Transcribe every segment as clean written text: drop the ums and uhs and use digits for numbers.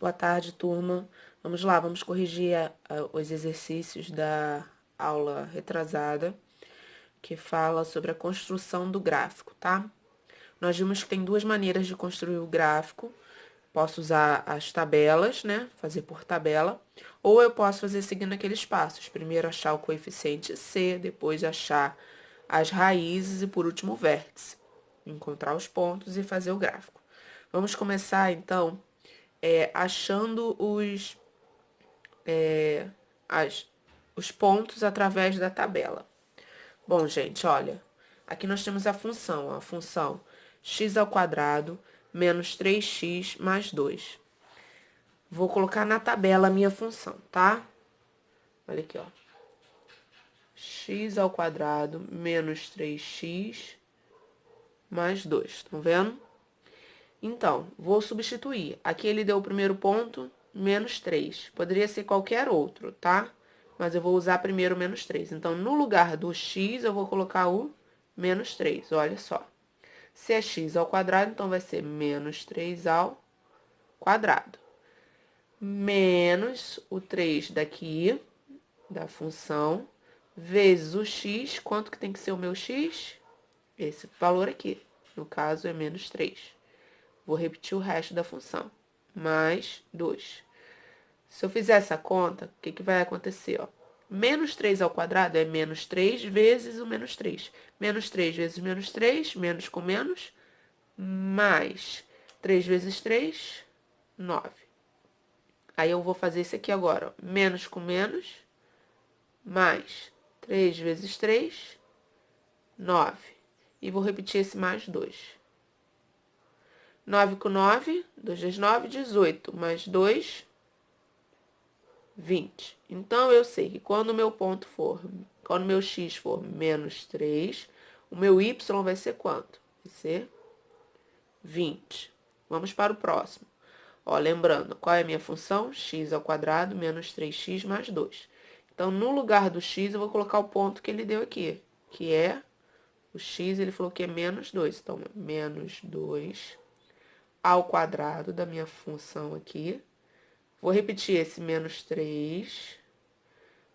Boa tarde, turma. Vamos lá, vamos corrigir os exercícios da aula retrasada, que fala sobre a construção do gráfico, tá? Nós vimos que tem duas maneiras de construir o gráfico. Posso usar as tabelas, né? Fazer por tabela. Ou eu posso fazer seguindo aqueles passos. Primeiro achar o coeficiente C, depois achar as raízes e, por último, o vértice. Encontrar os pontos e fazer o gráfico. Vamos começar, então, achando as, os pontos através da tabela. Bom, gente, olha, aqui nós temos a função x ao quadrado menos 3x mais 2. Vou colocar na tabela a minha função, tá? Olha aqui, ó. X ao quadrado menos 3x mais 2, estão vendo? Então, vou substituir. Aqui ele deu o primeiro ponto, menos 3. Poderia ser qualquer outro, tá? Mas eu vou usar primeiro o menos 3. Então, no lugar do x, eu vou colocar o menos 3. Olha só. Se é x ao quadrado, então vai ser menos 3 ao quadrado. Menos o 3 daqui, da função, vezes o x. Quanto que tem que ser o meu x? Esse valor aqui. No caso, é menos 3. Vou repetir o resto da função. Mais 2. Se eu fizer essa conta, o que vai acontecer? Ó? Menos 3 ao quadrado é menos 3 vezes o menos 3. Menos 3 vezes menos 3, menos com menos, mais 3 vezes 3, 9. Aí eu vou fazer isso aqui agora. Ó. Menos com menos, mais 3 vezes 3, 9. E vou repetir esse mais 2. 9 com 9, 2 vezes 9, 18. Mais 2, 20. Então, eu sei que quando o meu quando o meu x for menos 3, o meu y vai ser quanto? Vai ser 20. Vamos para o próximo. Ó, lembrando, qual é a minha função? X ao quadrado menos 3x mais 2. Então, no lugar do x, eu vou colocar o ponto que ele deu aqui, que é o x, ele falou que é menos 2. Então, menos 2 ao quadrado da minha função aqui. Vou repetir esse menos 3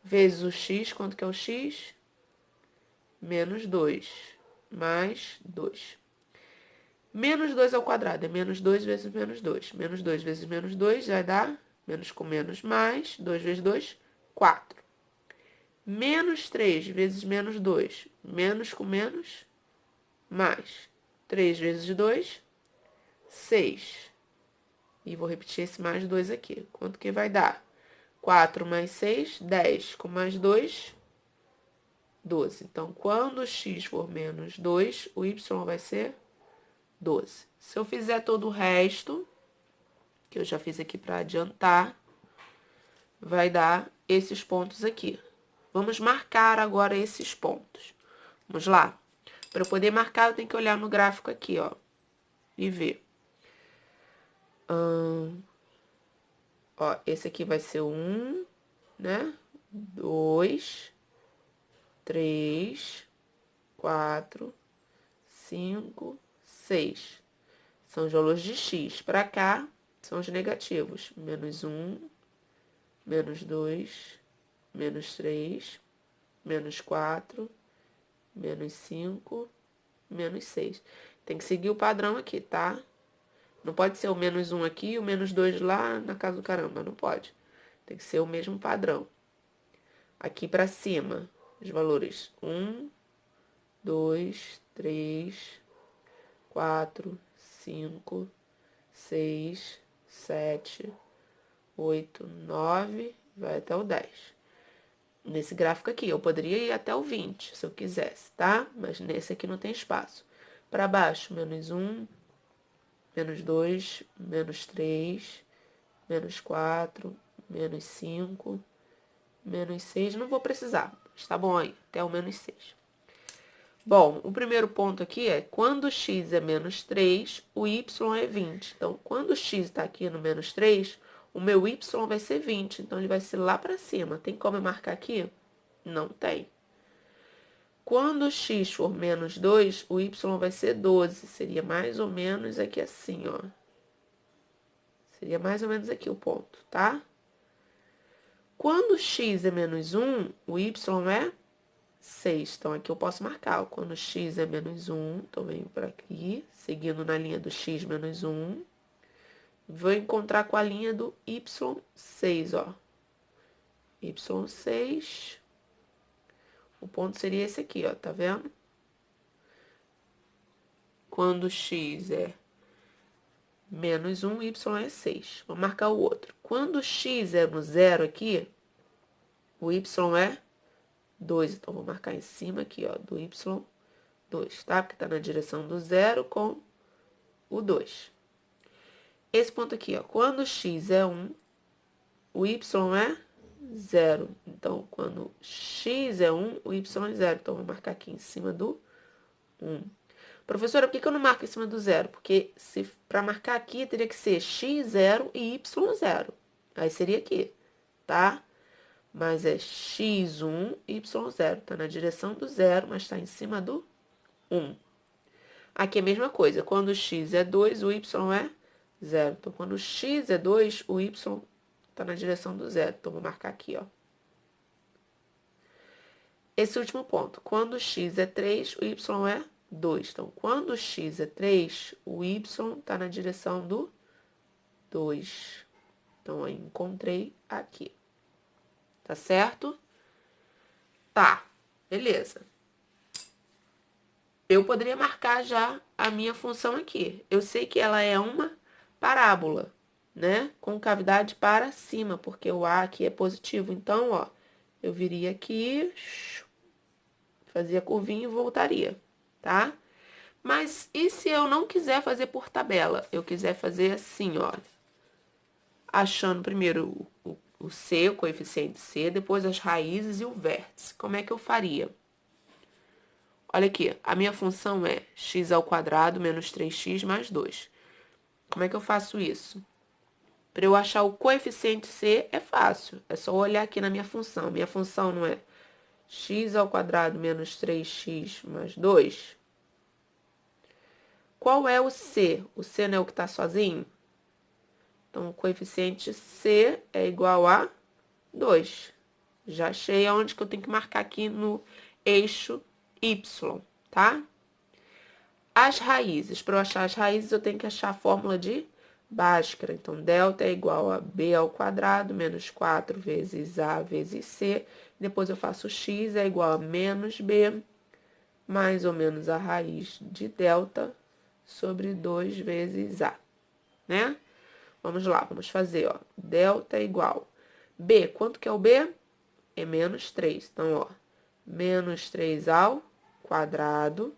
vezes o x. Quanto que é o x? Menos 2 mais 2. Menos 2 ao quadrado é menos 2 vezes menos 2. Menos 2 vezes menos 2 vai dar menos com menos mais. 2 vezes 2, 4. Menos 3 vezes menos 2. Menos com menos, mais. 3 vezes 2, 6. E vou repetir esse mais 2 aqui. Quanto que vai dar? 4 mais 6, 10. Com mais 2, 12. Então, quando o x for menos 2, o y vai ser 12. Se eu fizer todo o resto, que eu já fiz aqui para adiantar, vai dar esses pontos aqui. Vamos marcar agora esses pontos. Vamos lá? Para eu poder marcar, eu tenho que olhar no gráfico aqui, ó, e ver. Ó, esse aqui vai ser 1, né? 2, 3, 4, 5, 6. São os valores de x. Para cá, são os negativos. Menos 1, menos 2, menos 3, menos 4, menos 5, menos 6. Tem que seguir o padrão aqui, tá? Não pode ser o menos 1 aqui e o menos 2 lá na casa do caramba. Não pode. Tem que ser o mesmo padrão. Aqui para cima, os valores 1, 2, 3, 4, 5, 6, 7, 8, 9, vai até o 10. Nesse gráfico aqui, eu poderia ir até o 20, se eu quisesse, tá? Mas nesse aqui não tem espaço. Para baixo, menos 1, menos 2, menos 3, menos 4, menos 5, menos 6. Não vou precisar, está bom aí, até o menos 6. Bom, o primeiro ponto aqui é, quando x é menos 3, o y é 20. Então, quando o x está aqui no menos 3, o meu y vai ser 20. Então, ele vai ser lá para cima. Tem como eu marcar aqui? Não tem. Quando x for menos 2, o y vai ser 12. Seria mais ou menos aqui assim, ó. Seria mais ou menos aqui o ponto, tá? Quando x é menos 1, o y é 6. Então, aqui eu posso marcar. Ó. Quando x é menos 1, então venho para aqui, seguindo na linha do x menos 1. Vou encontrar com a linha do y6, ó. y6. O ponto seria esse aqui, ó, tá vendo? Quando x é menos 1, y é 6. Vou marcar o outro. Quando x é no zero aqui, o y é 2. Então, vou marcar em cima aqui, ó, do y2, tá? Porque tá na direção do zero com o 2. Esse ponto aqui, ó, quando x é 1, o y é 0. Então, quando x é 1, o y é 0. Então, vou marcar aqui em cima do 1. Professora, por que eu não marco em cima do 0? Porque para marcar aqui, teria que ser x0 e y0. Aí seria aqui, tá? Mas é x1 e y0. Tá na direção do 0, mas tá em cima do 1. Aqui é a mesma coisa. Quando x é 2, o y é 0. Então, quando x é 2, o y tá na direção do 0. Então, vou marcar aqui, ó. Esse último ponto. Quando x é 3, o y é 2. Então, quando x é 3, o y tá na direção do 2. Então, eu encontrei aqui. Tá certo? Tá. Beleza. Eu poderia marcar já a minha função aqui. Eu sei que ela é uma parábola, né? Com cavidade para cima, porque o A aqui é positivo. Então, ó, eu viria aqui, fazia a curvinha e voltaria, tá? Mas e se eu não quiser fazer por tabela? Eu quiser fazer assim, ó. Achando primeiro o C, o coeficiente C, depois as raízes e o vértice. Como é que eu faria? Olha aqui, a minha função é x² menos 3x mais 2. Como é que eu faço isso? Para eu achar o coeficiente C é fácil. É só olhar aqui na minha função. Minha função não é x² menos 3x mais 2? Qual é o C? O C não é o que está sozinho? Então, o coeficiente C é igual a 2. Já achei aonde que eu tenho que marcar aqui no eixo Y, tá? As raízes. Para eu achar as raízes, eu tenho que achar a fórmula de Bhaskara. Então, delta é igual a b² menos 4 vezes a vezes c. Depois eu faço x é igual a menos b, mais ou menos a raiz de delta sobre 2 vezes a, né? Vamos lá, vamos fazer, ó. Delta é igual. B, quanto que é o B? É menos 3. Então, ó, menos 3 ao quadrado,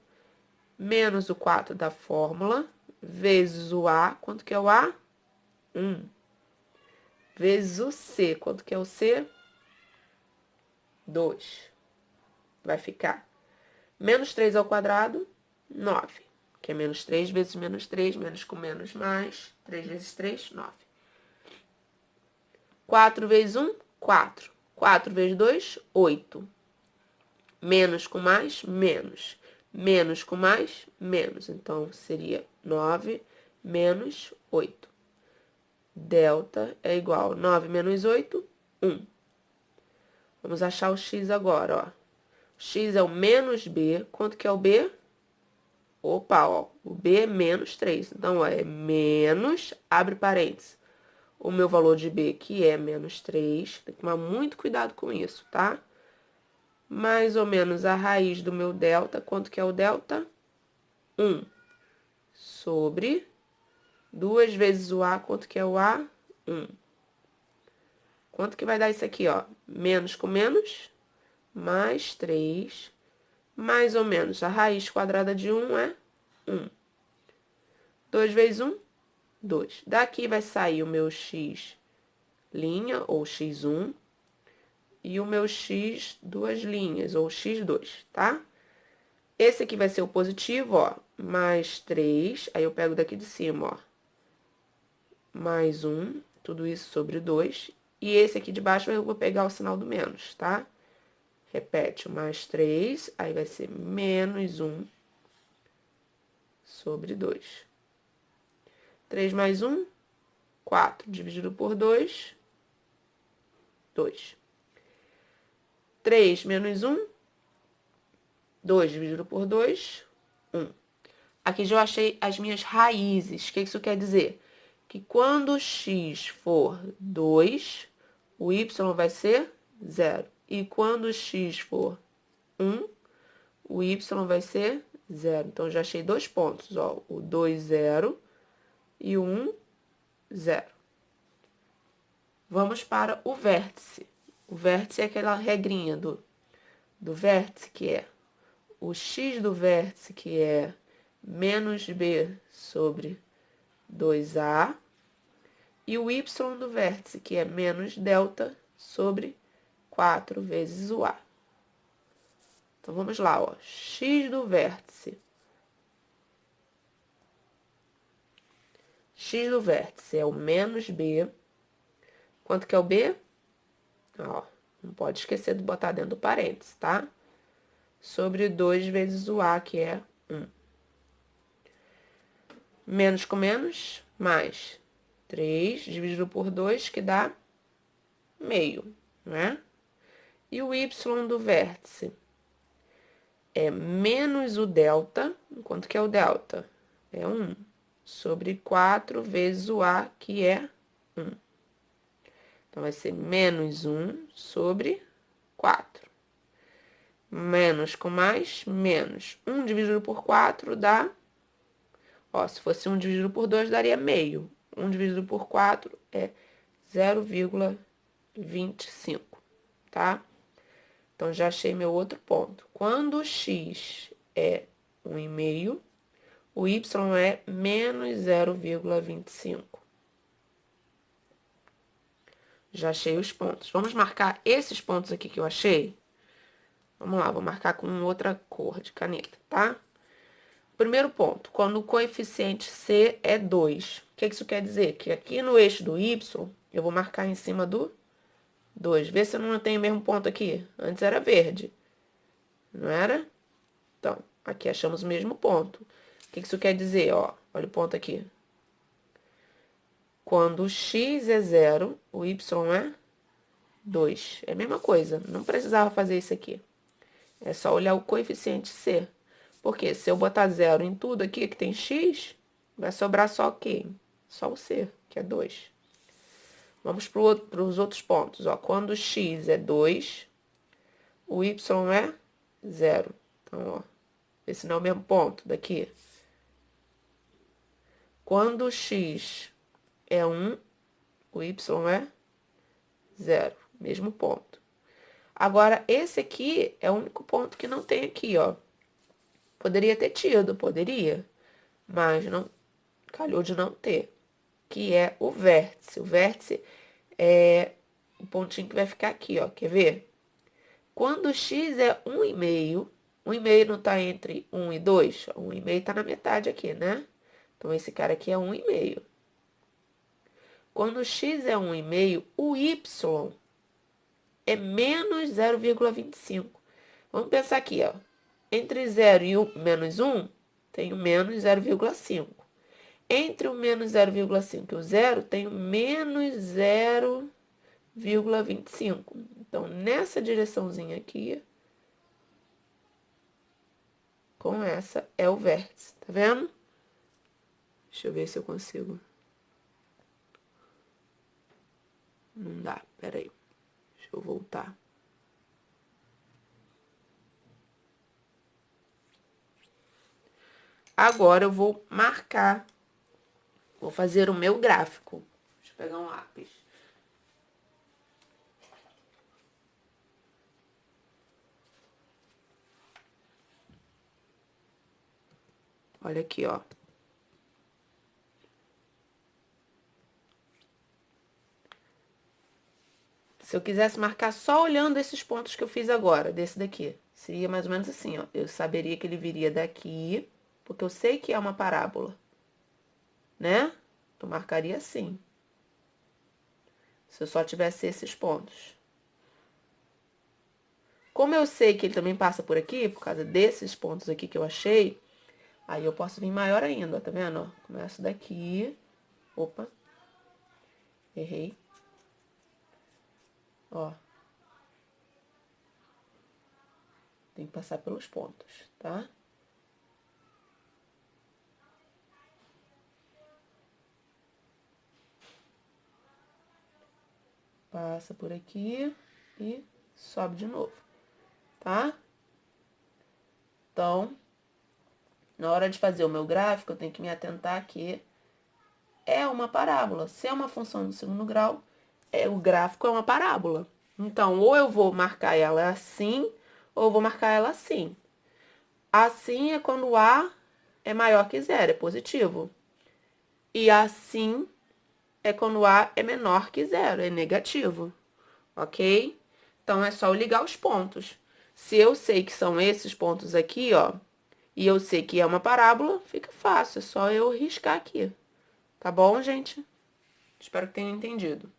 menos o 4 da fórmula, vezes o A. Quanto que é o A? 1. Vezes o C. Quanto que é o C? 2. Vai ficar menos 3 ao quadrado, 9. Que é menos 3 vezes menos 3, menos com menos mais. 3 vezes 3, 9. 4 vezes 1, 4. 4 vezes 2, 8. Menos com mais, menos. Menos com mais, menos. Então, seria 9 menos 8. Delta é igual a 9 menos 8, 1. Vamos achar o x agora, ó. O x é o menos b. Quanto que é o b? Opa, ó. O b é menos 3. Então, ó, é menos, abre parênteses. O meu valor de b, que é menos 3. Tem que tomar muito cuidado com isso, tá? Mais ou menos a raiz do meu delta. Quanto que é o delta? 1. Sobre 2 vezes o A. Quanto que é o A? 1. Quanto que vai dar isso aqui, ó? Menos com menos, mais 3. Mais ou menos a raiz quadrada de 1 é 1. 2 vezes 1, 2. Daqui vai sair o meu x' ou x1. E o meu x, duas linhas, ou x2, tá? Esse aqui vai ser o positivo, ó, mais 3. Aí eu pego daqui de cima, ó, mais 1, tudo isso sobre 2. E esse aqui de baixo eu vou pegar o sinal do menos, tá? Repete, o mais 3, aí vai ser menos 1 sobre 2. 3 mais 1, 4 dividido por 2, 2. 3 menos 1, 2 dividido por 2, 1. Aqui já achei as minhas raízes. O que isso quer dizer? Que quando x for 2, o y vai ser 0. E quando x for 1, o y vai ser 0. Então, já achei dois pontos, ó. O 2, 0 e o 1, 0. Vamos para o vértice. O vértice é aquela regrinha do vértice, que é o x do vértice, que é menos b sobre 2a, e o y do vértice, que é menos delta sobre 4 vezes o a. Então, vamos lá, ó. X do vértice. X do vértice é o menos b. Quanto que é o b? Ó, não pode esquecer de botar dentro do parênteses, tá? Sobre 2 vezes o a, que é 1. Menos com menos, mais 3 dividido por 2, que dá meio, né? E o y do vértice é menos o delta. Quanto que é o delta? É 1 sobre 4 vezes o a, que é 1. Então, vai ser menos 1 sobre 4. Menos com mais, menos. 1 dividido por 4 dá... Ó, se fosse 1 dividido por 2, daria meio. 1 dividido por 4 é 0,25, tá? Então, já achei meu outro ponto. Quando o x é 1,5, o y é menos 0,25. Já achei os pontos. Vamos marcar esses pontos aqui que eu achei? Vamos lá, vou marcar com outra cor de caneta, tá? Primeiro ponto, quando o coeficiente c é 2. O que isso quer dizer? Que aqui no eixo do y, eu vou marcar em cima do 2. Vê se eu não tenho o mesmo ponto aqui. Antes era verde, não era? Então, aqui achamos o mesmo ponto. O que isso quer dizer? Ó, olha o ponto aqui. Quando o x é 0, o y é 2. É a mesma coisa, não precisava fazer isso aqui. É só olhar o coeficiente c. Porque se eu botar 0 em tudo aqui que tem x, vai sobrar só quem? Só o c, que é 2. Vamos para os outros pontos. Ó. Quando o x é 2, o y é 0. Então, ó, esse não é o mesmo ponto daqui. Quando o x é 1, o y é 0. Mesmo ponto. Agora, esse aqui é o único ponto que não tem aqui, ó. Poderia ter tido, poderia. Mas não calhou de não ter. Que é o vértice. O vértice é o pontinho que vai ficar aqui, ó. Quer ver? Quando x é 1,5, 1,5 não tá entre 1 e 2? 1,5 tá na metade aqui, né? Então, esse cara aqui é 1,5. Quando x é 1,5, o y é menos 0,25. Vamos pensar aqui, ó. Entre 0 e menos 1, tem o menos 0,5. Entre o menos 0,5 e o 0, tem o menos 0,25. Então, nessa direçãozinha aqui, com essa, é o vértice. Tá vendo? Deixa eu ver se eu consigo. Não dá, peraí. Deixa eu voltar. Agora eu vou marcar. Vou fazer o meu gráfico. Deixa eu pegar um lápis. Olha aqui, ó. Se eu quisesse marcar só olhando esses pontos que eu fiz agora, desse daqui, seria mais ou menos assim, ó. Eu saberia que ele viria daqui, porque eu sei que é uma parábola, né? Eu marcaria assim. Se eu só tivesse esses pontos. Como eu sei que ele também passa por aqui, por causa desses pontos aqui que eu achei, aí eu posso vir maior ainda, ó, tá vendo? Ó, começo daqui. Opa. Errei. Ó. Tem que passar pelos pontos, tá? Passa por aqui e sobe de novo, tá? Então, na hora de fazer o meu gráfico, eu tenho que me atentar que é uma parábola. Se é uma função do segundo grau, o gráfico é uma parábola. Então, ou eu vou marcar ela assim, ou eu vou marcar ela assim. Assim é quando o A é maior que zero, é positivo. E assim é quando o A é menor que zero, é negativo. Ok? Então, é só eu ligar os pontos. Se eu sei que são esses pontos aqui, ó, e eu sei que é uma parábola, fica fácil, é só eu riscar aqui. Tá bom, gente? Espero que tenham entendido.